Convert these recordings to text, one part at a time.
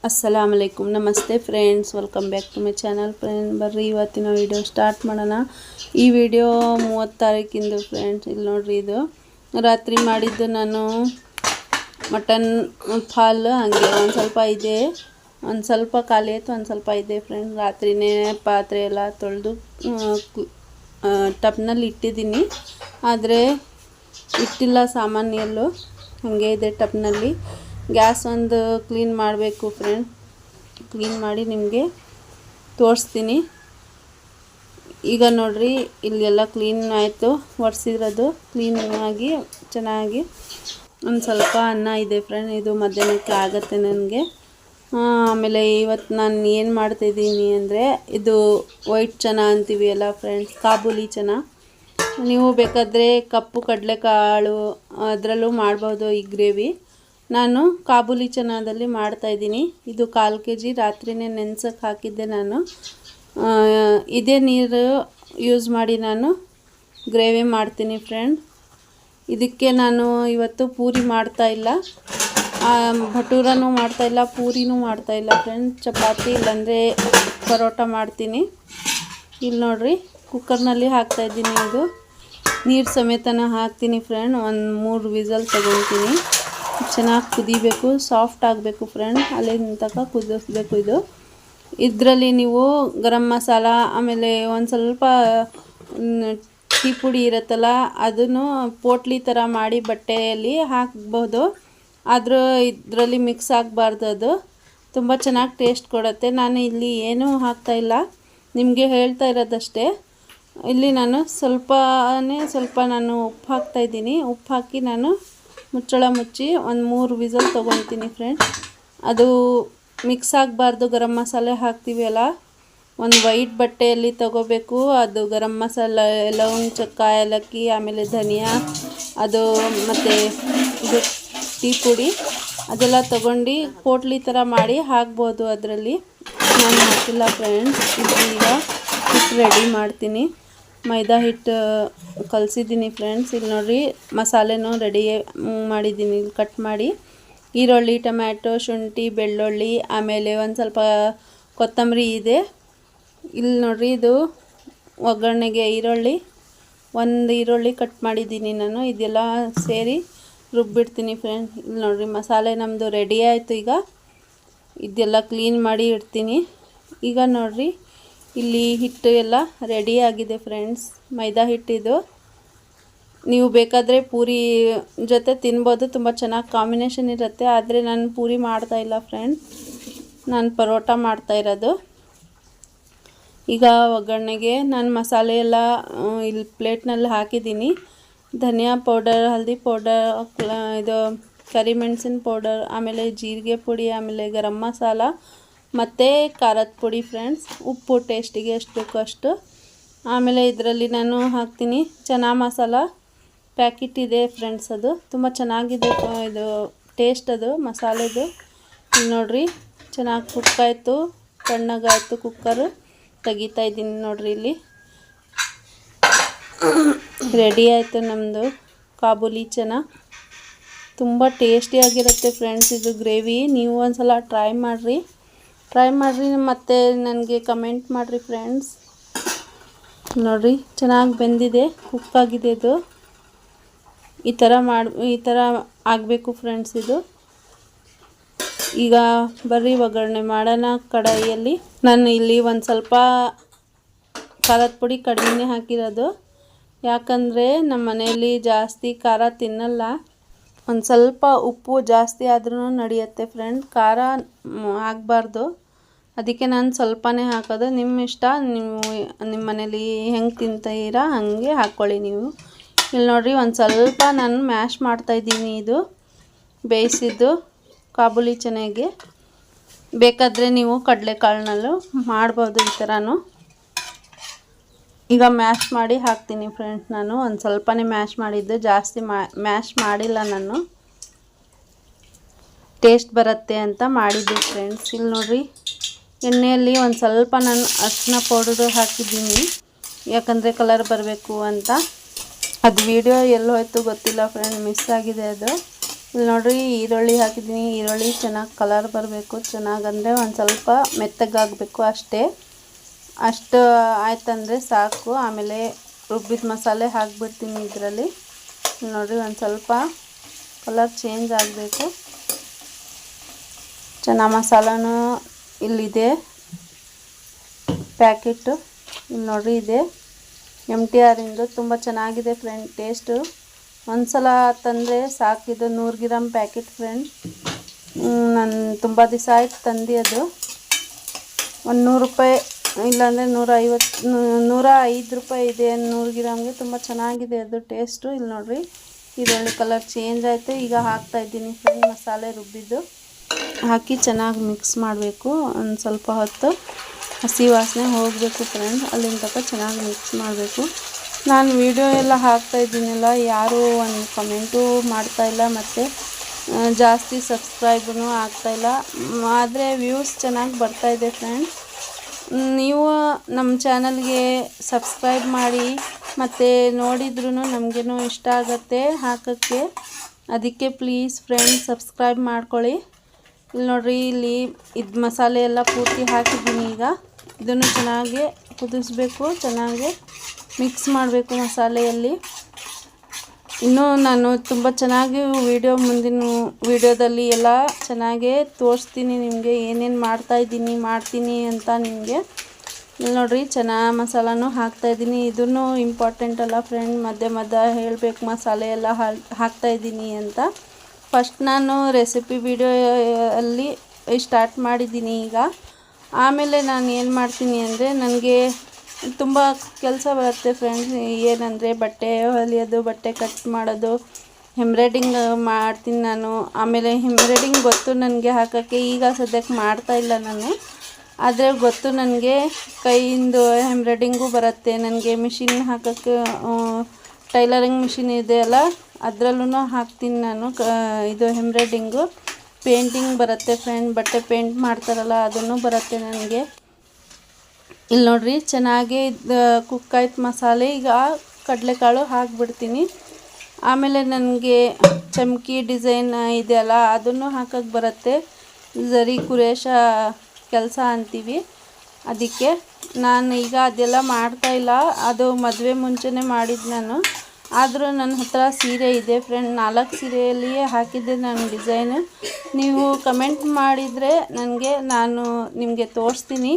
अस्सलामुअलैकुम नमस्ते friends welcome back to my channel friend ಬರ್ರಿ ಇವತ್ತಿನ ವಿಡಿಯೋ ಸ್ಟಾರ್ಟ್ ಮಾಡೋಣ। ಈ ವಿಡಿಯೋ 30 ತಾರೀಕಿಂದು ಫ್ರೆಂಡ್ಸ್। ಇಲ್ಲಿ ನೋಡ್ರಿ, ಇದು ರಾತ್ರಿ ಮಾಡಿದ್ದು ನಾನು ಮಟನ್ ಹಾಲು ಹಂಗೆ ಒಂದು ಸ್ವಲ್ಪ ಇದೆ, ಒಂದು ಸ್ವಲ್ಪ ಖಾಲಿ ಆಯಿತು, ಒಂದು ಸ್ವಲ್ಪ ಇದೆ ಫ್ರೆಂಡ್। ರಾತ್ರಿನೇ ಪಾತ್ರೆ ಎಲ್ಲ ತೊಳೆದು ಟಬ್ನಲ್ಲಿ ಇಟ್ಟಿದ್ದೀನಿ, ಆದರೆ ಇಟ್ಟಿಲ್ಲ ಸಾಮಾನ್ಯಲ್ಲೂ ಹಾಗೆ ಇದೆ ಟಬ್ನಲ್ಲಿ। ಗ್ಯಾಸ್ ಒಂದು ಕ್ಲೀನ್ ಮಾಡಬೇಕು ಫ್ರೆಂಡ್, ಕ್ಲೀನ್ ಮಾಡಿ ನಿಮಗೆ ತೋರಿಸ್ತೀನಿ। ಈಗ ನೋಡ್ರಿ, ಇಲ್ಲೆಲ್ಲ ಕ್ಲೀನ್ ಆಯಿತು, ಒರೆಸಿರೋದು ಕ್ಲೀನಾಗಿ ಚೆನ್ನಾಗಿ। ಒಂದು ಸ್ವಲ್ಪ ಅನ್ನ ಇದೆ ಫ್ರೆಂಡ್, ಇದು ಮಧ್ಯಾಹ್ನಕ್ಕೆ ಆಗುತ್ತೆ ನನಗೆ। ಆಮೇಲೆ ಇವತ್ತು ನಾನು ಏನು ಮಾಡ್ತಾಯಿದ್ದೀನಿ ಅಂದರೆ, ಇದು ವೈಟ್ ಚನಾ ಅಂತೀವಿ ಅಲ್ಲ ಫ್ರೆಂಡ್ಸ್, ಕಾಬೂಲಿ ಚನಾ। ನೀವು ಬೇಕಾದರೆ ಕಪ್ಪು ಕಡಲೆಕಾಳು ಅದರಲ್ಲೂ ಮಾಡ್ಬೋದು ಈ ಗ್ರೇವಿ। ನಾನು ಕಾಬೂಲಿ ಚನಾದಲ್ಲಿ ಮಾಡ್ತಾಯಿದ್ದೀನಿ। ಇದು 1/4 kg ರಾತ್ರಿನೇ ನೆನೆಸೋಕ್ಕೆ ಹಾಕಿದ್ದೆ ನಾನು। ಇದೇ ನೀರು ಯೂಸ್ ಮಾಡಿ ನಾನು ಗ್ರೇವಿ ಮಾಡ್ತೀನಿ ಫ್ರೆಂಡ್। ಇದಕ್ಕೆ ನಾನು ಇವತ್ತು ಪೂರಿ ಮಾಡ್ತಾಯಿಲ್ಲ, ಭಟೂರನೂ ಮಾಡ್ತಾಯಿಲ್ಲ, ಪೂರಿನೂ ಮಾಡ್ತಾಯಿಲ್ಲ ಫ್ರೆಂಡ್। ಚಪಾತಿ ಇಲ್ಲಾಂದರೆ ಪರೋಟ ಮಾಡ್ತೀನಿ। ಇಲ್ಲಿ ನೋಡ್ರಿ, ಕುಕ್ಕರ್ನಲ್ಲಿ ಹಾಕ್ತಾಯಿದ್ದೀನಿ, ಇದು ನೀರು ಸಮೇತನ ಹಾಕ್ತೀನಿ ಫ್ರೆಂಡ್। ಒಂದು 3 ವಿಸಲ್ ತಗೊತೀನಿ, ಚೆನ್ನಾಗಿ ಕುದಿಬೇಕು, ಸಾಫ್ಟ್ ಆಗಬೇಕು ಫ್ರೆಂಡ್, ಅಲ್ಲಿಂದ ತನಕ ಕುದಿಸ್ಬೇಕು ಇದು। ಇದರಲ್ಲಿ ನೀವು ಗರಂ ಮಸಾಲ, ಆಮೇಲೆ ಒಂದು ಸ್ವಲ್ಪ ಟೀ ಪುಡಿ ಇರುತ್ತಲ್ಲ, ಅದನ್ನು ಪೋಟ್ಲಿ ಥರ ಮಾಡಿ ಬಟ್ಟೆಯಲ್ಲಿ ಹಾಕ್ಬೋದು, ಆದರೂ ಇದರಲ್ಲಿ ಮಿಕ್ಸ್ ಆಗಬಾರ್ದು, ಅದು ತುಂಬ ಚೆನ್ನಾಗಿ ಟೇಸ್ಟ್ ಕೊಡುತ್ತೆ। ನಾನು ಇಲ್ಲಿ ಏನೂ ಹಾಕ್ತಾಯಿಲ್ಲ, ನಿಮಗೆ ಹೇಳ್ತಾ ಇರೋದಷ್ಟೇ। ಇಲ್ಲಿ ನಾನು ಸ್ವಲ್ಪ ನಾನು ಉಪ್ಪು ಹಾಕ್ತಾಯಿದ್ದೀನಿ, ಉಪ್ಪು ಹಾಕಿ ನಾನು ಮುಚ್ಚಳ ಮುಚ್ಚಿ ಒಂದು 3 ವಿಸಲ್ ತೊಗೊತೀನಿ ಫ್ರೆಂಡ್। ಅದು ಮಿಕ್ಸ್ ಆಗಬಾರ್ದು, ಗರಂ ಮಸಾಲೆ ಹಾಕ್ತೀವಿ ಅಲ್ಲ, ಒಂದು ವೈಟ್ ಬಟ್ಟೆಯಲ್ಲಿ ತೊಗೋಬೇಕು। ಅದು ಗರಂ ಮಸಾಲ, ಲವಂಗ, ಚಕ್ಕ, ಏಲಕ್ಕಿ, ಆಮೇಲೆ ಧನಿಯಾ, ಅದು ಮತ್ತು ಇದು ಟೀ ಪುಡಿ ಅದೆಲ್ಲ ತೊಗೊಂಡು ಪೋಟ್ಲಿ ಥರ ಮಾಡಿ ಹಾಕ್ಬೋದು ಅದರಲ್ಲಿ। ನಾನು ಹಾಕಿಲ್ಲ ಫ್ರೆಂಡ್ಸ್। ಈಗ ಹಿಟ್ಟು ರೆಡಿ ಮಾಡ್ತೀನಿ, ಮೈದಾ ಹಿಟ್ಟು ಕಲಸಿದ್ದೀನಿ ಫ್ರೆಂಡ್ಸ್। ಇಲ್ಲಿ ನೋಡಿರಿ, ಮಸಾಲೆನೂ ರೆಡಿ ಮಾಡಿದ್ದೀನಿ, ಕಟ್ ಮಾಡಿ ಈರುಳ್ಳಿ, ಟೊಮ್ಯಾಟೊ, ಶುಂಠಿ, ಬೆಳ್ಳುಳ್ಳಿ, ಆಮೇಲೆ ಒಂದು ಸ್ವಲ್ಪ ಕೊತ್ತಂಬರಿ ಇದೆ। ಇಲ್ಲಿ ನೋಡಿರಿ, ಇದು ಒಗ್ಗರಣೆಗೆ ಒಂದು ಈರುಳ್ಳಿ ಕಟ್ ಮಾಡಿದ್ದೀನಿ ನಾನು, ಇದೆಲ್ಲ ಸೇರಿ ರುಬ್ಬಿಡ್ತೀನಿ ಫ್ರೆಂಡ್। ಇಲ್ಲಿ ನೋಡಿರಿ, ಮಸಾಲೆ ನಮ್ಮದು ರೆಡಿ ಆಯಿತು। ಈಗ ಇದೆಲ್ಲ ಕ್ಲೀನ್ ಮಾಡಿ ಇಡ್ತೀನಿ। ಈಗ ನೋಡಿರಿ, ಇಲ್ಲಿ ಹಿಟ್ಟು ಎಲ್ಲ ರೆಡಿ ಆಗಿದೆ ಫ್ರೆಂಡ್ಸ್, ಮೈದಾ ಹಿಟ್ಟಿದು। ನೀವು ಬೇಕಾದರೆ ಪೂರಿ ಜೊತೆ ತಿನ್ಬೋದು, ತುಂಬ ಚೆನ್ನಾಗಿ ಕಾಂಬಿನೇಷನ್ ಇರುತ್ತೆ, ಆದರೆ ನಾನು ಪೂರಿ ಮಾಡ್ತಾಯಿಲ್ಲ ಫ್ರೆಂಡ್, ನಾನು ಪರೋಟ ಮಾಡ್ತಾಯಿರೋದು। ಈಗ ಒಗ್ಗರಣೆಗೆ ನಾನು ಮಸಾಲೆ ಎಲ್ಲ ಇಲ್ಲಿ ಪ್ಲೇಟ್ನಲ್ಲಿ ಹಾಕಿದ್ದೀನಿ, ಧನಿಯಾ ಪೌಡರ್, ಹಲ್ದಿ ಪೌಡರ್, ಇದು ಕರಿಮೆಣಸಿನ ಪೌಡರ್, ಆಮೇಲೆ ಜೀರಿಗೆ ಪುಡಿ, ಆಮೇಲೆ ಗರಂ ಮಸಾಲ ಮತ್ತು ಖಾರದ ಪುಡಿ ಫ್ರೆಂಡ್ಸ್, ಉಪ್ಪು ಟೇಸ್ಟಿಗೆ ಎಷ್ಟಕ್ಕಷ್ಟು। ಆಮೇಲೆ ಇದರಲ್ಲಿ ನಾನು ಹಾಕ್ತೀನಿ ಚನಾ ಮಸಾಲ ಪ್ಯಾಕೆಟ್ ಇದೆ ಫ್ರೆಂಡ್ಸ್, ಅದು ತುಂಬ ಚೆನ್ನಾಗಿದೆ, ಇದು ಟೇಸ್ಟ್ ಅದು ಮಸಾಲೆದು। ನೋಡಿರಿ, ಚೆನ್ನಾಗಿ ಕುಕ್ಕಾಯಿತು, ತಣ್ಣಗಾಯಿತು ಕುಕ್ಕರು, ತೆಗಿತಾ ಇದ್ದೀನಿ ನೋಡಿರಿ। ಇಲ್ಲಿ ರೆಡಿ ಆಯಿತು ನಮ್ಮದು ಕಾಬೂಲಿ ಚನಾ, ತುಂಬ ಟೇಸ್ಟಿಯಾಗಿರುತ್ತೆ ಫ್ರೆಂಡ್ಸ್ ಇದು ಗ್ರೇವಿ। ನೀವು ಒಂದು ಸಲ ಟ್ರೈ ಮಾಡಿರಿ ಮತ್ತು ನನಗೆ ಕಮೆಂಟ್ ಮಾಡಿರಿ ಫ್ರೆಂಡ್ಸ್। ನೋಡಿರಿ, ಚೆನ್ನಾಗಿ ಬೆಂದಿದೆ, ಕುಕ್ಕಾಗಿದೆ ಇದು, ಈ ಥರ ಆಗಬೇಕು ಫ್ರೆಂಡ್ಸ್ ಇದು। ಈಗ ಬರ್ರಿ ಒಗ್ಗರಣೆ ಮಾಡೋಣ ಕಡಾಯಿಯಲ್ಲಿ। ನಾನು ಇಲ್ಲಿ ಒಂದು ಸ್ವಲ್ಪ ಖಾರದ ಪುಡಿ ಕಡಿಮೆನೇ ಹಾಕಿರೋದು, ಯಾಕಂದರೆ ನಮ್ಮ ಮನೆಯಲ್ಲಿ ಜಾಸ್ತಿ ಖಾರ ತಿನ್ನಲ್ಲ, ಒಂದು ಸ್ವಲ್ಪ ಉಪ್ಪು ಜಾಸ್ತಿ ಆದ್ರೂ ನಡೆಯುತ್ತೆ ಫ್ರೆಂಡ್, ಖಾರ ಆಗಬಾರ್ದು, ಅದಕ್ಕೆ ನಾನು ಸ್ವಲ್ಪನೇ ಹಾಕೋದು। ನಿಮ್ಮ ಇಷ್ಟ, ನಿಮ್ಮ ಮನೇಲಿ ಹೆಂಗೆ ತಿಂತೀರಾ ಹಾಗೆ ಹಾಕ್ಕೊಳ್ಳಿ ನೀವು। ಇಲ್ಲಿ ನೋಡಿರಿ, ಒಂದು ಸ್ವಲ್ಪ ನಾನು ಮ್ಯಾಶ್ ಮಾಡ್ತಾಯಿದ್ದೀನಿ, ಇದು ಬೇಯಿಸಿದ್ದು ಕಾಬೂಲಿ ಚನೆಗೆ। ಬೇಕಾದರೆ ನೀವು ಕಡಲೆಕಾಳನ್ನಲ್ಲೂ ಮಾಡ್ಬೋದು ಈ ಥರನೂ। ಈಗ ಮ್ಯಾಶ್ ಮಾಡಿ ಹಾಕ್ತೀನಿ ಫ್ರೆಂಡ್ಸ್, ನಾನು ಒಂದು ಸ್ವಲ್ಪನೇ ಮ್ಯಾಶ್ ಮಾಡಿದ್ದು, ಜಾಸ್ತಿ ಮ್ಯಾಶ್ ಮಾಡಿಲ್ಲ ನಾನು, ಟೇಸ್ಟ್ ಬರುತ್ತೆ ಅಂತ ಮಾಡಿದ್ದು ಫ್ರೆಂಡ್ಸ್। ಇಲ್ಲಿ ನೋಡಿರಿ, ಎಣ್ಣೆಯಲ್ಲಿ ಒಂದು ಸ್ವಲ್ಪ ನಾನು ಅರಿಶಿನ ಪೌಡರು ಹಾಕಿದ್ದೀನಿ, ಯಾಕಂದರೆ ಕಲರ್ ಬರಬೇಕು ಅಂತ। ಅದು ವಿಡಿಯೋ ಎಲ್ಲಿ ಹೋಯ್ತು ಗೊತ್ತಿಲ್ಲ ಫ್ರೆಂಡ್, ಮಿಸ್ ಆಗಿದೆ ಅದು। ಇಲ್ಲಿ ನೋಡಿರಿ ಈರುಳ್ಳಿ ಹಾಕಿದ್ದೀನಿ. ಈರುಳ್ಳಿ ಚೆನ್ನಾಗಿ ಕಲರ್ ಬರಬೇಕು, ಚೆನ್ನಾಗಂದರೆ ಒಂದು ಸ್ವಲ್ಪ ಮೆತ್ತಗಾಗಬೇಕು ಅಷ್ಟೇ. ಅಷ್ಟು ಆಯ್ತಂದರೆ ಸಾಕು. ಆಮೇಲೆ ರುಬ್ಬಿದ ಮಸಾಲೆ ಹಾಕಿಬಿಡ್ತೀನಿ ಇದರಲ್ಲಿ. ನೋಡಿರಿ ಒಂದು ಸ್ವಲ್ಪ ಕಲರ್ ಚೇಂಜ್ ಆಗಬೇಕು. ಚೆನ್ನ ಮಸಾಲನೂ ಇಲ್ಲಿದೆ ಪ್ಯಾಕೆಟು. ಇಲ್ಲಿ ನೋಡಿರಿ ಇದೆ MTR ಇಂದು. ತುಂಬ ಚೆನ್ನಾಗಿದೆ ಫ್ರೆಂಡ್ ಟೇಸ್ಟು. ಒಂದು ಸಲ ತಂದರೆ ಸಾಕಿದು 100 ಗ್ರಾಮ್ ಪ್ಯಾಕೆಟ್ ಫ್ರೆಂಡ್. ನಾನು ತುಂಬ ದಿವಸ ಆಯ್ತು ತಂದು. ಅದು ಒಂದು 100 ರೂಪಾಯಿ ಇಲ್ಲಾಂದರೆ 105 ರೂಪಾಯಿ ಇದೆ 100 ಗ್ರಾಮ್ಗೆ. ತುಂಬ ಚೆನ್ನಾಗಿದೆ ಅದು ಟೇಸ್ಟು. ಇಲ್ಲಿ ನೋಡಿರಿ ಈರುಳ್ಳಿ ಕಲರ್ ಚೇಂಜ್ ಆಯಿತು. ಈಗ ಹಾಕ್ತಾಯಿದ್ದೀನಿ ಫ್ರೆಂಡ್ ಮಸಾಲೆ ರುಬ್ಬಿದ್ದು. ಹಾಕಿ ಚೆನ್ನಾಗಿ ಮಿಕ್ಸ್ ಮಾಡಬೇಕು. ಒಂದು ಸ್ವಲ್ಪ ಹೊತ್ತು ಹಸಿ ವಾಸನೆ ಹೋಗಬೇಕು ಫ್ರೆಂಡ್. ಅಲ್ಲಿಂದ ತನಕ ಚೆನ್ನಾಗಿ ಮಿಕ್ಸ್ ಮಾಡಬೇಕು. ನಾನು ವಿಡಿಯೋ ಎಲ್ಲ ಹಾಕ್ತಾಯಿದ್ದೀನಲ್ಲ, ಯಾರೂ ಒಂದು ಕಮೆಂಟು ಮಾಡ್ತಾಯಿಲ್ಲ ಮತ್ತು ಜಾಸ್ತಿ ಸಬ್ಸ್ಕ್ರೈಬೂ ಆಗ್ತಾಯಿಲ್ಲ. ಆದರೆ ವ್ಯೂಸ್ ಚೆನ್ನಾಗಿ ಬರ್ತಾಯಿದೆ ಫ್ರೆಂಡ್. ನೀವು ನಮ್ಮ ಚಾನಲ್ಗೆ ಸಬ್ಸ್ಕ್ರೈಬ್ ಮಾಡಿ ಮತ್ತು ನೋಡಿದ್ರೂ ನಮಗೇನೋ ಇಷ್ಟ ಆಗುತ್ತೆ ಹಾಕೋಕ್ಕೆ. ಅದಕ್ಕೆ ಪ್ಲೀಸ್ ಫ್ರೆಂಡ್ ಸಬ್ಸ್ಕ್ರೈಬ್ ಮಾಡ್ಕೊಳ್ಳಿ. ಇಲ್ಲಿ ನೋಡಿರಿ ಇಲ್ಲಿ ಇದು ಮಸಾಲೆ ಎಲ್ಲ ಪೂರ್ತಿ ಹಾಕಿದ್ದೀನಿ. ಈಗ ಇದನ್ನು ಚೆನ್ನಾಗಿ ಕುದಿಸ್ಬೇಕು, ಚೆನ್ನಾಗಿ ಮಿಕ್ಸ್ ಮಾಡಬೇಕು ಮಸಾಲೆಯಲ್ಲಿ. ಇನ್ನೂ ನಾನು ತುಂಬ ಚೆನ್ನಾಗಿ ಮುಂದಿನ ವೀಡಿಯೋದಲ್ಲಿ ಎಲ್ಲ ಚೆನ್ನಾಗೇ ತೋರಿಸ್ತೀನಿ ನಿಮಗೆ, ಏನೇನು ಮಾಡ್ತೀನಿ ಅಂತ ನಿಮಗೆ. ಇಲ್ಲಿ ನೋಡಿರಿ ಚೆನ್ನಾಗಿ ಮಸಾಲನೂ ಹಾಕ್ತಾಯಿದ್ದೀನಿ. ಇದನ್ನು ಇಂಪಾರ್ಟೆಂಟ್ ಅಲ್ಲ ಫ್ರೆಂಡ್, ಮಧ್ಯೆ ಹೇಳಬೇಕು ಮಸಾಲೆ ಎಲ್ಲ ಹಾಕ್ತಾಯಿದ್ದೀನಿ ಅಂತ. ಫಸ್ಟ್ ನಾನು ರೆಸಿಪಿ ವಿಡಿಯೋ ಅಲ್ಲಿ ಸ್ಟಾರ್ಟ್ ಮಾಡಿದ್ದೀನಿ. ಈಗ ಆಮೇಲೆ ನಾನು ಏನು ಮಾಡ್ತೀನಿ ಅಂದರೆ, ನನಗೆ ತುಂಬ ಕೆಲಸ ಬರುತ್ತೆ ಫ್ರೆಂಡ್ಸ್. ಏನಂದರೆ ಬಟ್ಟೆ ಹೊಲಿಯೋದು, ಬಟ್ಟೆ ಕಟ್ ಮಾಡೋದು, ಎಂಬ್ರಾಯ್ಡಿಂಗ್ ಮಾಡ್ತೀನಿ ನಾನು. ಆಮೇಲೆ ಎಂಬ್ರಾಯ್ಡಿಂಗ್ ಗೊತ್ತು ನನಗೆ ಹಾಕೋಕ್ಕೆ. ಈಗ ಸದ್ಯಕ್ಕೆ ಮಾಡ್ತಾಯಿಲ್ಲ ನಾನು, ಆದರೆ ಗೊತ್ತು ನನಗೆ. ಕೈಯಿಂದ ಎಂಬ್ರಾಯ್ಡಿಂಗು ಬರುತ್ತೆ ನನಗೆ. ಮಿಷಿನ್ ಹಾಕೋಕ್ಕೆ ಟೈಲರಿಂಗ್ ಮಿಷಿನ್ ಇದೆಯಲ್ಲ, ಅದರಲ್ಲೂ ಹಾಕ್ತೀನಿ ನಾನು ಇದು ಎಂಬ್ರಾಯ್ಡಿಂಗು. ಪೇಂಟಿಂಗ್ ಬರುತ್ತೆ ಫ್ರೆಂಡ್, ಬಟ್ಟೆ ಪೇಂಟ್ ಮಾಡ್ತಾರಲ್ಲ ಅದನ್ನು ಬರುತ್ತೆ ನನಗೆ. ಇಲ್ಲಿ ನೋಡಿರಿ ಚೆನ್ನಾಗಿ ಕುಕ್ ಆಯ್ತು ಮಸಾಲೆ. ಈಗ ಕಡಲೆಕಾಳು ಹಾಕಿಬಿಡ್ತೀನಿ. ಆಮೇಲೆ ನನಗೆ ಚಮಕಿ ಡಿಸೈನ್ ಇದೆಯಲ್ಲ ಅದನ್ನು ಹಾಕೋಕ್ಕೆ ಬರುತ್ತೆ. ಝರಿ ಕುರೇಶ ಕೆಲಸ ಅಂತೀವಿ ಅದಕ್ಕೆ. ನಾನು ಈಗ ಅದೆಲ್ಲ ಮಾಡ್ತಾಯಿಲ್ಲ, ಅದು ಮದುವೆ ಮುಂಚೆನೇ ಮಾಡಿದ್ದು ನಾನು. ಆದರೂ ನನ್ನ ಹತ್ರ ಸೀರೆ ಇದೆ ಫ್ರೆಂಡ್, 4 ಸೀರೆಯಲ್ಲಿಯೇ ಹಾಕಿದ್ದೆ ನಾನು ಡಿಸೈನು. ನೀವು ಕಮೆಂಟ್ ಮಾಡಿದರೆ ನಾನು ನಿಮಗೆ ತೋರಿಸ್ತೀನಿ.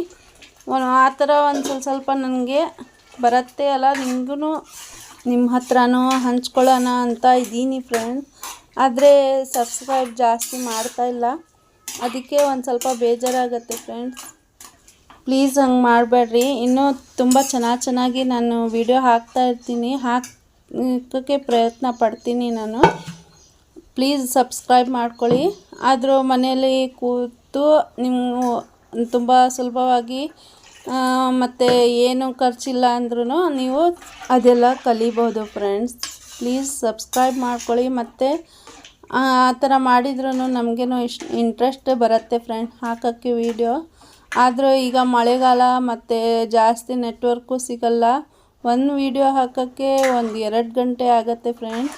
ಆ ಥರ ಒಂದು ಸ್ವಲ್ಪ ನನಗೆ ಬರುತ್ತೆ ಅಲ್ಲ, ನಿಮಗೂ ನಿಮ್ಮ ಹತ್ರನೂ ಹಂಚ್ಕೊಳ್ಳೋಣ ಅಂತ ಇದ್ದೀನಿ ಫ್ರೆಂಡ್. ಆದರೆ ಸಬ್ಸ್ಕ್ರೈಬ್ ಜಾಸ್ತಿ ಮಾಡ್ತಾಯಿಲ್ಲ, ಅದಕ್ಕೆ ಒಂದು ಸ್ವಲ್ಪ ಬೇಜಾರಾಗುತ್ತೆ ಫ್ರೆಂಡ್ಸ್. ಪ್ಲೀಸ್ ಹಂಗೆ ಮಾಡಬೇಡ್ರಿ. ಇನ್ನೂ ತುಂಬ ಚೆನ್ನಾಗಿ ನಾನು ವಿಡಿಯೋ ಹಾಕ್ತಾಯಿರ್ತೀನಿ, ಹಾಕೋಕ್ಕೆ ಪ್ರಯತ್ನ ಪಡ್ತೀನಿ ನಾನು. ಪ್ಲೀಸ್ ಸಬ್ಸ್ಕ್ರೈಬ್ ಮಾಡ್ಕೊಳ್ಳಿ. ಆದರೂ ಮನೆಯಲ್ಲಿ ಕೂತು ನೀವು ತುಂಬ ಸುಲಭವಾಗಿ ಮತ್ತು ಏನು ಖರ್ಚಿಲ್ಲ ಅಂದ್ರೂ ನೀವು ಅದೆಲ್ಲ ಕಲಿಬೋದು ಫ್ರೆಂಡ್ಸ್. ಪ್ಲೀಸ್ ಸಬ್ಸ್ಕ್ರೈಬ್ ಮಾಡ್ಕೊಳ್ಳಿ. ಮತ್ತು ಆ ಥರ ಮಾಡಿದ್ರೂ ನಮಗೇನೋ ಇಂಟ್ರೆಸ್ಟ್ ಬರುತ್ತೆ ಫ್ರೆಂಡ್ ಹಾಕೋಕ್ಕೆ ವೀಡಿಯೋ. ಆದರೂ ಈಗ ಮಳೆಗಾಲ ಮತ್ತು ಜಾಸ್ತಿ ನೆಟ್ವರ್ಕು ಸಿಗಲ್ಲ. ಒಂದು ವೀಡಿಯೋ ಹಾಕೋಕ್ಕೆ 1-2 ಗಂಟೆ ಆಗುತ್ತೆ ಫ್ರೆಂಡ್ಸ್.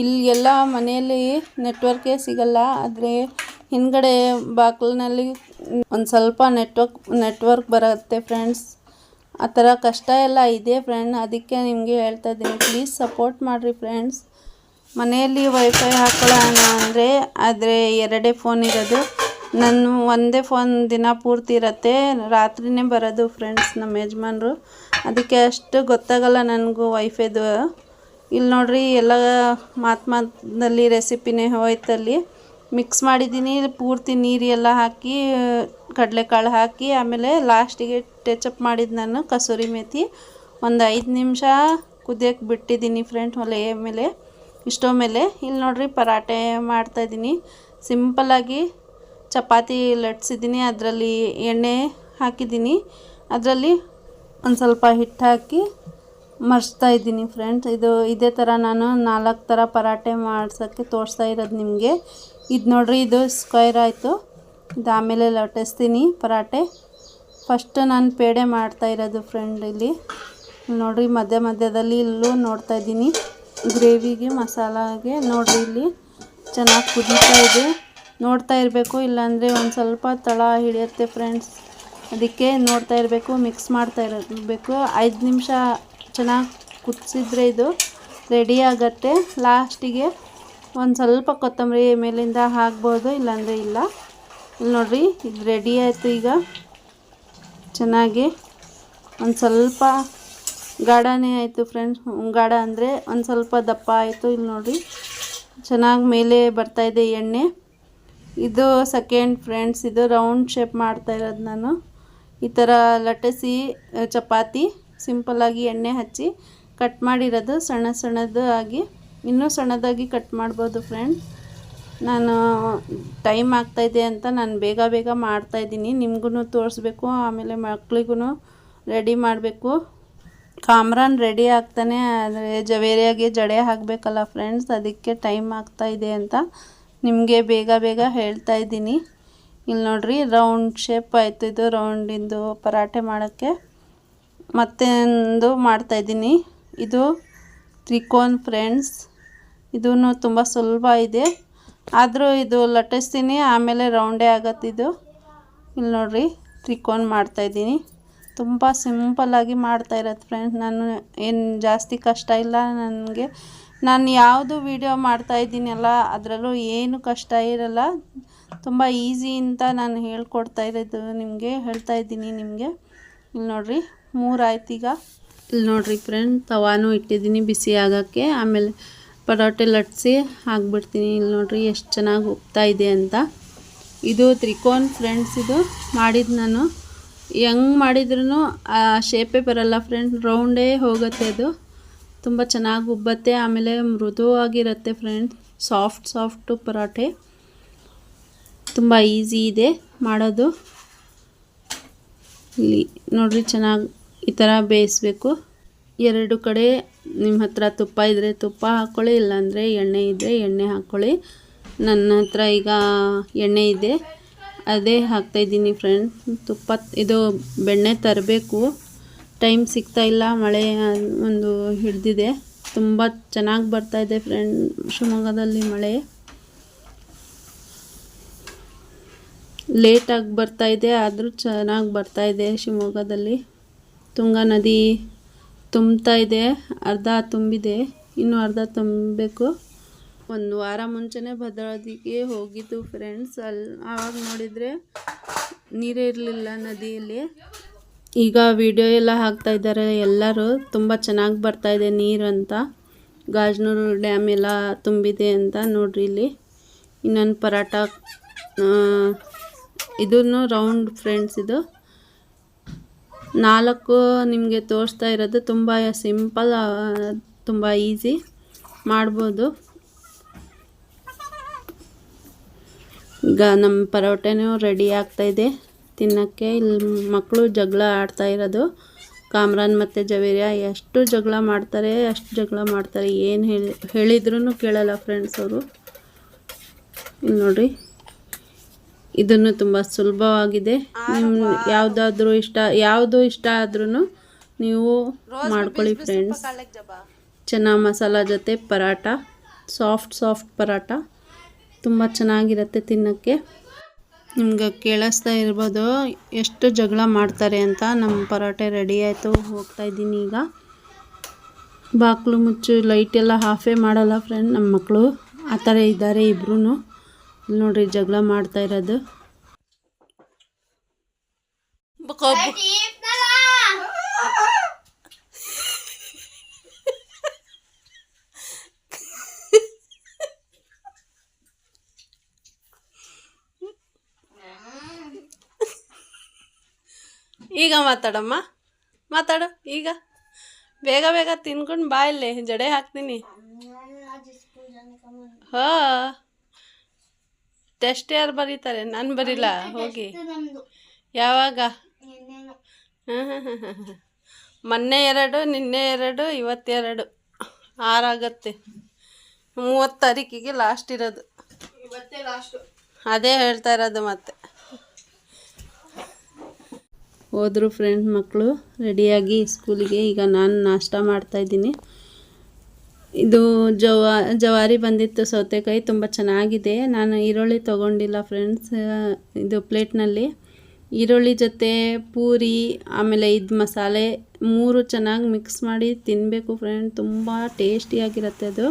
ಇಲ್ಲಿ ಎಲ್ಲ ಮನೆಯಲ್ಲಿ ನೆಟ್ವರ್ಕೇ ಸಿಗಲ್ಲ. ಆದರೆ ಹಿಂದ್ಗಡೆ ಬಾಗಿಲಿನಲ್ಲಿ ಒಂದು ಸ್ವಲ್ಪ ನೆಟ್ವರ್ಕ್ ಬರುತ್ತೆ ಫ್ರೆಂಡ್ಸ್. ಆ ಥರ ಕಷ್ಟ ಎಲ್ಲ ಇದೆ ಫ್ರೆಂಡ್. ಅದಕ್ಕೆ ನಿಮಗೆ ಹೇಳ್ತಾ ಇದ್ದೀನಿ, ಪ್ಲೀಸ್ ಸಪೋರ್ಟ್ ಮಾಡಿರಿ ಫ್ರೆಂಡ್ಸ್. ಮನೆಯಲ್ಲಿ ವೈಫೈ ಹಾಕೊಳ್ಳೋಣ ಅಂದರೆ ಆದರೆ 2 ಫೋನ್ ಇರೋದು. ನನ್ನ ಒಂದೇ ಫೋನ್ ದಿನ ಪೂರ್ತಿ ಇರುತ್ತೆ, ರಾತ್ರಿನೇ ಬರೋದು ಫ್ರೆಂಡ್ಸ್ ನಮ್ಮ ಯಜಮಾನ್ರು. ಅದಕ್ಕೆ ಅಷ್ಟು ಗೊತ್ತಾಗಲ್ಲ ನನಗೂ ವೈಫೈದು. ಇಲ್ಲಿ ನೋಡಿರಿ ಎಲ್ಲ ಮಾತಲ್ಲಿ ರೆಸಿಪಿನೇ ಹೋಯ್ತಲ್ಲಿ ಮಿಕ್ಸ್ ಮಾಡಿದ್ದೀನಿ. ಪೂರ್ತಿ ನೀರೆಲ್ಲ ಹಾಕಿ ಕಡಲೆಕಾಳು ಹಾಕಿ ಆಮೇಲೆ ಲಾಸ್ಟಿಗೆ ಟಚಪ್ ಮಾಡಿದ್ದು ನಾನು ಕಸೂರಿ ಮೇಥಿ. ಒಂದು 5 ನಿಮಿಷ ಕುದಿಯೋಕ್ಕೆ ಬಿಟ್ಟಿದ್ದೀನಿ ಫ್ರೆಂಡ್ ಒಲೆಯ ಮೇಲೆ, ಇಷ್ಟೋ ಮೇಲೆ. ಇಲ್ಲಿ ನೋಡಿರಿ ಪರಾಟೆ ಮಾಡ್ತಾಯಿದ್ದೀನಿ. ಸಿಂಪಲ್ಲಾಗಿ ಚಪಾತಿ ಲಟ್ಸಿದ್ದೀನಿ, ಅದರಲ್ಲಿ ಎಣ್ಣೆ ಹಾಕಿದ್ದೀನಿ, ಅದರಲ್ಲಿ ಒಂದು ಸ್ವಲ್ಪ ಹಿಟ್ಟು ಹಾಕಿ ಮರ್ಚ್ತಾ ಇದ್ದೀನಿ ಫ್ರೆಂಡ್ಸ್. ಇದೇ ಥರ ನಾನು 4 ಥರ ಪರಾಟೆ ಮಾಡ್ಸೋಕ್ಕೆ ತೋರಿಸ್ತಾ ಇರೋದು ನಿಮಗೆ. ಇದು ನೋಡಿರಿ ಇದು ಸ್ಕ್ವೇರ್ ಆಯಿತು. ಇದು ಆಮೇಲೆ ಲಟ್ಟಿಸ್ತೀನಿ ಪರಾಟೆ. ಫಸ್ಟ್ ನಾನು ಪೇಡೆ ಮಾಡ್ತಾ ಇರೋದು ಫ್ರೆಂಡ್. ಇಲ್ಲಿ ನೋಡಿರಿ ಮಧ್ಯದಲ್ಲಿ ಇಲ್ಲೂ ನೋಡ್ತಾ ಇದ್ದೀನಿ. ಗ್ರೇವಿಗೆ ಮಸಾಲಾಗೆ ನೋಡಿರಿ ಇಲ್ಲಿ ಚೆನ್ನಾಗಿ ಕುದೀತಾ ಇದೆ. ನೋಡ್ತಾ ಇರಬೇಕು, ಇಲ್ಲಾಂದರೆ ಒಂದು ಸ್ವಲ್ಪ ತಳ ಹಿಡಿಯುತ್ತೆ ಫ್ರೆಂಡ್ಸ್. ಅದಕ್ಕೆ ನೋಡ್ತಾ ಇರಬೇಕು, ಮಿಕ್ಸ್ ಮಾಡ್ತಾ ಇರಬೇಕು. 5 ನಿಮಿಷ ಚೆನ್ನಾಗಿ ಕುದಿಸಿದ್ರೆ ಇದು ರೆಡಿ ಆಗುತ್ತೆ. ಲಾಸ್ಟಿಗೆ ಒಂದು ಸ್ವಲ್ಪ ಕೊತ್ತಂಬರಿ ಮೇಲಿಂದ ಹಾಕ್ಬೋದು, ಇಲ್ಲಾಂದರೆ ಇಲ್ಲ. ಇಲ್ಲಿ ನೋಡಿರಿ, ಇದು ರೆಡಿ ಆಯಿತು. ಈಗ ಚೆನ್ನಾಗಿ ಒಂದು ಸ್ವಲ್ಪ ಗಾಢನೇ ಆಯಿತು ಫ್ರೆಂಡ್ಸ್. ಗಾಢ ಅಂದರೆ ಒಂದು ಸ್ವಲ್ಪ ದಪ್ಪ ಆಯಿತು. ಇಲ್ಲಿ ನೋಡಿರಿ, ಚೆನ್ನಾಗಿ ಮೇಲೆ ಬರ್ತಾಯಿದೆ ಎಣ್ಣೆ. ಇದು ಸೆಕೆಂಡ್ ಫ್ರೆಂಡ್ಸ್, ಇದು ರೌಂಡ್ ಶೇಪ್ ಮಾಡ್ತಾ ಇರೋದು ನಾನು. ಈ ಥರ ಲಟ್ಟಿಸಿ ಚಪಾತಿ ಸಿಂಪಲ್ಲಾಗಿ ಎಣ್ಣೆ ಹಚ್ಚಿ ಕಟ್ ಮಾಡಿರೋದು ಸಣ್ಣ ಸಣ್ಣದು ಆಗಿ. ಇನ್ನೂ ಸಣ್ಣದಾಗಿ ಕಟ್ ಮಾಡ್ಬೋದು ಫ್ರೆಂಡ್. ನಾನು ಟೈಮ್ ಆಗ್ತಾಯಿದೆ ಅಂತ ನಾನು ಬೇಗ ಬೇಗ ಮಾಡ್ತಾಯಿದ್ದೀನಿ, ನಿಮಗೂ ತೋರಿಸ್ಬೇಕು, ಆಮೇಲೆ ಮಕ್ಳಿಗೂ ರೆಡಿ ಮಾಡಬೇಕು. ಕಾಮ್ರಾನ್ ರೆಡಿ ಆಗ್ತಾನೆ, ಆದರೆ ಜವೇರಿಯಾಗೆ ಜಡೆ ಹಾಕಬೇಕಲ್ಲ ಫ್ರೆಂಡ್ಸ್, ಅದಕ್ಕೆ ಟೈಮ್ ಆಗ್ತಾಯಿದೆ ಅಂತ ನಿಮಗೆ ಬೇಗ ಬೇಗ ಹೇಳ್ತಾ ಇದ್ದೀನಿ. ಇಲ್ಲಿ ನೋಡಿರಿ, ರೌಂಡ್ ಶೇಪ್ ಆಯಿತು. ಇದು ರೌಂಡಿಂದು ಪರಾಟೆ ಮಾಡೋಕ್ಕೆ ಮತ್ತೊಂದು ಮಾಡ್ತಾಯಿದ್ದೀನಿ. ಇದು ತ್ರಿಕೋನ್ ಫ್ರೆಂಡ್ಸ್. ಇದೂ ತುಂಬ ಸುಲಭ ಇದೆ, ಆದರೂ ಇದು ಲಟ್ಟಿಸ್ತೀನಿ ಆಮೇಲೆ ರೌಂಡೇ ಆಗತ್ತಿದು. ಇಲ್ಲಿ ನೋಡಿರಿ, ತ್ರಿಕೋನ್ ಮಾಡ್ತಾಯಿದ್ದೀನಿ. ತುಂಬ ಸಿಂಪಲ್ಲಾಗಿ ಮಾಡ್ತಾಯಿರೋದು ಫ್ರೆಂಡ್ಸ್. ನಾನು ಏನು ಜಾಸ್ತಿ ಕಷ್ಟ ಇಲ್ಲ ನನಗೆ. ನಾನು ಯಾವುದು ವೀಡಿಯೋ ಮಾಡ್ತಾಯಿದ್ದೀನಲ್ಲ ಅದರಲ್ಲೂ ಏನು ಕಷ್ಟ ಇರಲ್ಲ, ತುಂಬ ಈಸಿ ಅಂತ ನಾನು ಹೇಳ್ಕೊಡ್ತಾ ಇರೋದು ನಿಮಗೆ, ಹೇಳ್ತಾ ಇದ್ದೀನಿ ನಿಮಗೆ. ಇಲ್ಲಿ ನೋಡಿರಿ, 3 ಆಯ್ತು ಈಗ. ಇಲ್ಲಿ ನೋಡಿರಿ ಫ್ರೆಂಡ್, ತವಾನು ಇಟ್ಟಿದ್ದೀನಿ ಬಿಸಿ ಆಗೋಕ್ಕೆ, ಆಮೇಲೆ ಪರೋಟೆ ಲಟ್ಟಿಸಿ ಹಾಕ್ಬಿಡ್ತೀನಿ. ಇಲ್ಲಿ ನೋಡಿರಿ ಎಷ್ಟು ಚೆನ್ನಾಗಿ ಹೋಗ್ತಾ ಇದೆ ಅಂತ. ಇದು ತ್ರಿಕೋನ್ ಫ್ರೆಂಡ್ಸ್. ಇದು ಮಾಡಿದ್ದು ನಾನು ಹೆಂಗೆ ಮಾಡಿದ್ರೂ ಆ ಶೇಪೇ ಬರಲ್ಲ ಫ್ರೆಂಡ್, ರೌಂಡೇ ಹೋಗುತ್ತೆ. ಅದು ತುಂಬ ಚೆನ್ನಾಗಿ ಉಬ್ಬತ್ತೆ, ಆಮೇಲೆ ಮೃದುವಾಗಿರುತ್ತೆ ಫ್ರೆಂಡ್ಸ್. ಸಾಫ್ಟು ಪರೋಟೆ, ತುಂಬ ಈಸಿ ಇದೆ ಮಾಡೋದು. ಇಲ್ಲಿ ನೋಡಿರಿ, ಚೆನ್ನಾಗಿ ಈ ಥರ ಬೇಯಿಸಬೇಕು. 2 ಕಡೆ ನಿಮ್ಮ ಹತ್ರ ತುಪ್ಪ ಇದ್ದರೆ ತುಪ್ಪ ಹಾಕ್ಕೊಳ್ಳಿ, ಇಲ್ಲಾಂದರೆ ಎಣ್ಣೆ ಇದ್ದರೆ ಎಣ್ಣೆ ಹಾಕ್ಕೊಳ್ಳಿ. ನನ್ನ ಹತ್ರ ಈಗ ಎಣ್ಣೆ ಇದೆ, ಅದೇ ಹಾಕ್ತಾಯಿದ್ದೀನಿ ಫ್ರೆಂಡ್. ತುಪ್ಪ ಇದು ಬೆಣ್ಣೆ ತರಬೇಕು, ಟೈಮ್ ಸಿಗ್ತಾಯಿಲ್ಲ, ಮಳೆ ಒಂದು ಹಿಡಿದಿದೆ. ತುಂಬ ಚೆನ್ನಾಗಿ ಬರ್ತಾಯಿದೆ ಫ್ರೆಂಡ್ ಶಿವಮೊಗ್ಗದಲ್ಲಿ ಮಳೆ. ಲೇಟಾಗಿ ಬರ್ತಾಯಿದೆ, ಆದರೂ ಚೆನ್ನಾಗಿ ಬರ್ತಾಯಿದೆ ಶಿವಮೊಗ್ಗದಲ್ಲಿ. ತುಂಗಾ ನದಿ ತುಂಬ್ತಾ ಇದೆ, ಅರ್ಧ ತುಂಬಿದೆ, ಇನ್ನೂ ಅರ್ಧ ತುಂಬಬೇಕು. 1 ವಾರ ಮುಂಚೆನೇ ಭದ್ರಾವತಿಗೆ ಹೋಗಿದ್ದು ಫ್ರೆಂಡ್ಸ್. ಆವಾಗ ನೋಡಿದರೆ ನೀರೇ ಇರಲಿಲ್ಲ ನದಿಯಲ್ಲಿ. ಈಗ ವಿಡಿಯೋ ಎಲ್ಲ ಹಾಕ್ತಾ ಇದ್ದಾರೆ ಎಲ್ಲರೂ, ತುಂಬ ಚೆನ್ನಾಗಿ ಬರ್ತಾಯಿದೆ ನೀರು ಅಂತ. ಗಾಜನೂರು ಡ್ಯಾಮ್ ಎಲ್ಲ ತುಂಬಿದೆ ಅಂತ. ನೋಡ್ರಿ, ಇಲ್ಲಿ ಇನ್ನೊಂದು ಪರಾಟ, ಇದನ್ನು ರೌಂಡ್ ಫ್ರೆಂಡ್ಸ್. ಇದು 4 ನಿಮಗೆ ತೋರಿಸ್ತಾ ಇರೋದು. ತುಂಬ ಸಿಂಪಲ್, ತುಂಬ ಈಸಿ ಮಾಡ್ಬೋದು. ಈಗ ನಮ್ಮ ಪರೋಟೆನೂ ರೆಡಿ ಆಗ್ತಾಯಿದೆ ತಿನ್ನೋಕ್ಕೆ. ಇಲ್ಲಿ ಮಕ್ಕಳು ಜಗಳ ಆಡ್ತಾ ಇರೋದು. ಕಾಮ್ರಾನ್ ಮತ್ತು ಜವೇರಿಯಾ ಎಷ್ಟು ಜಗಳ ಮಾಡ್ತಾರೆ, ಅಷ್ಟು ಜಗಳ ಮಾಡ್ತಾರೆ. ಏನು ಹೇಳಿದ್ರೂ ಕೇಳಲ್ಲ ಫ್ರೆಂಡ್ಸ್ ಅವರು. ಇಲ್ಲಿ ನೋಡಿರಿ, ಇದನ್ನು ತುಂಬ ಸುಲಭವಾಗಿದೆ. ಯಾವುದು ಇಷ್ಟ ಆದ್ರೂ ನೀವು ಮಾಡ್ಕೊಳ್ಳಿ ಫ್ರೆಂಡ್ಸ್. ಚೆನ್ನ ಮಸಾಲ ಜೊತೆ ಪರಾಟ, ಸಾಫ್ಟ್ ಪರಾಟ ತುಂಬ ಚೆನ್ನಾಗಿರುತ್ತೆ ತಿನ್ನೋಕ್ಕೆ. ನಿಮ್ಗೆ ಕೇಳಿಸ್ತಾ ಇರ್ಬೋದು ಎಷ್ಟು ಜಗಳ ಮಾಡ್ತಾರೆ ಅಂತ. ನಮ್ಮ ಪರೋಟೆ ರೆಡಿ ಆಯಿತು, ಹೋಗ್ತಾಯಿದ್ದೀನಿ ಈಗ. ಬಾಗಿಲು ಮುಚ್ಚು, ಲೈಟೆಲ್ಲ ಆಫೇ ಮಾಡಲ್ಲ ಫ್ರೆಂಡ್ ನಮ್ಮ ಮಕ್ಕಳು. ಆ ಥರ ಇದ್ದಾರೆ ಇಬ್ಬರೂ. ಇಲ್ಲಿ ನೋಡಿರಿ, ಜಗಳ ಮಾಡ್ತಾ ಇರೋದು. ಈಗ ಮಾತಾಡಮ್ಮ, ಮಾತಾಡು ಈಗ. ಬೇಗ ಬೇಗ ತಿನ್ಕೊಂಡು ಬಾ, ಇಲ್ಲಿ ಜಡೆ ಹಾಕ್ತೀನಿ. ಟೆಸ್ಟ್ ಯಾರು ಬರೀತಾರೆ? ನಾನು ಬರೀಲ್ಲ, ಹೋಗಿ. ಯಾವಾಗ? ಮೊನ್ನೆ 2, ನಿನ್ನೆ 2, ಇವತ್ತು 2, 6 ಆಗುತ್ತೆ. 30 ತಾರೀಕಿಗೆ ಲಾಸ್ಟ್ ಇರೋದು. ಇವತ್ತೇ ಲಾಸ್ಟು, ಅದೇ ಹೇಳ್ತಾ ಇರೋದು. ಮತ್ತೆ ಹೋದರು ಫ್ರೆಂಡ್ ಮಕ್ಕಳು ರೆಡಿಯಾಗಿ ಸ್ಕೂಲಿಗೆ. ಈಗ ನಾನು ನಾಷ್ಟ ಮಾಡ್ತಾಯಿದ್ದೀನಿ. ಇದು ಜವಾರಿ ಬಂದಿತ್ತು ಸೌತೆಕಾಯಿ, ತುಂಬ ಚೆನ್ನಾಗಿದೆ. ನಾನು ಈರುಳ್ಳಿ ತೊಗೊಂಡಿಲ್ಲ ಫ್ರೆಂಡ್ಸ್. ಇದು ಪ್ಲೇಟ್ನಲ್ಲಿ ಈರುಳ್ಳಿ ಜೊತೆ ಪೂರಿ ಆಮೇಲೆ ಇದು ಮಸಾಲೆ 3 ಚೆನ್ನಾಗಿ ಮಿಕ್ಸ್ ಮಾಡಿ ತಿನ್ನಬೇಕು ಫ್ರೆಂಡ್. ತುಂಬ ಟೇಸ್ಟಿಯಾಗಿರುತ್ತೆ ಅದು.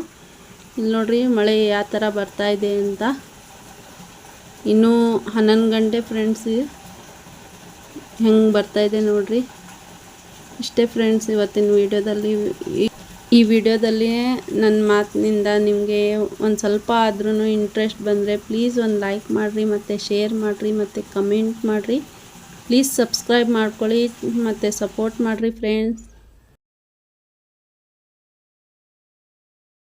ಇಲ್ಲಿ ನೋಡ್ರಿ ಮಳೆ ಯಾವ ಥರ ಬರ್ತಾಯಿದೆ ಅಂತ. ಇನ್ನೂ 11 ಗಂಟೆ ಫ್ರೆಂಡ್ಸ್, ಹೆಂಗೆ ಬರ್ತಾಯಿದೆ ನೋಡ್ರಿ. ಇಷ್ಟೇ ಫ್ರೆಂಡ್ಸ್ ಇವತ್ತಿನ ವೀಡಿಯೋದಲ್ಲಿ. ಈ ವಿಡಿಯೋದಲ್ಲಿ ನನ್ನ ಮಾತಿನಿಂದ ನಿಮಗೆ ಒಂದು ಸ್ವಲ್ಪ ಆದ್ರೂ ಇಂಟ್ರೆಸ್ಟ್ ಬಂದರೆ ಪ್ಲೀಸ್ ಒಂದು ಲೈಕ್ ಮಾಡಿರಿ, ಮತ್ತು ಶೇರ್ ಮಾಡಿರಿ, ಮತ್ತು ಕಮೆಂಟ್ ಮಾಡಿರಿ. ಪ್ಲೀಸ್ ಸಬ್ಸ್ಕ್ರೈಬ್ ಮಾಡ್ಕೊಳ್ಳಿ ಮತ್ತು ಸಪೋರ್ಟ್ ಮಾಡಿರಿ ಫ್ರೆಂಡ್ಸ್.